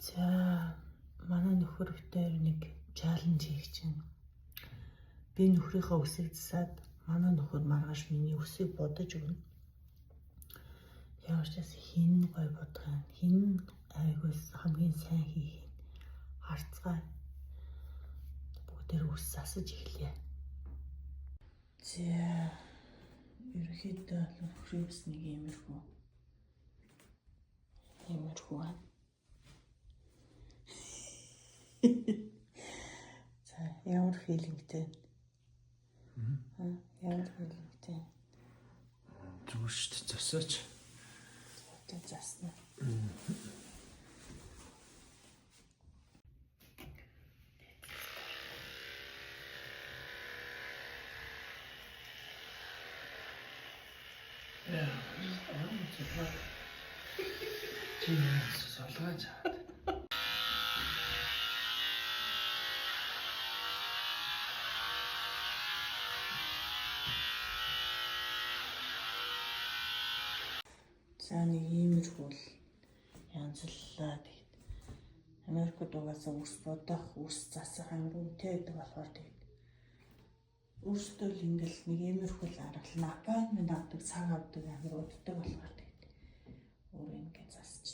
За манай нөхөр өтөр нэг чаленж хийж байна. Би нөхрийнхөө үсийг засаад манай нөхөр маргааш миний үсийг бодож өгнө. Ямар ч бас хин гой бодох юм. Хин айгуус хамгийн сайн хийх юм. Харцгаа. Бүгдээр үс засаж эхлэе. За ерөнхийдөө нөхрийн ус нэг иймэрхүү байна. За ямар филингтэй. Ямар филингтэй. Зүгээр шүү дээ засаач. Тэ засна. Солгож аваад. За нэг иймэрхүү янзллаа тэгээд Америкт угаасаа ус бодох, ус засах амар үнэтэй байдаг болохоор тэгээд өөртөө л ингээл нэг иймэрхүү арга апpointment авдаг, цаг авдаг амар уддаг болохоор тэгээд өөрөө ингээд засч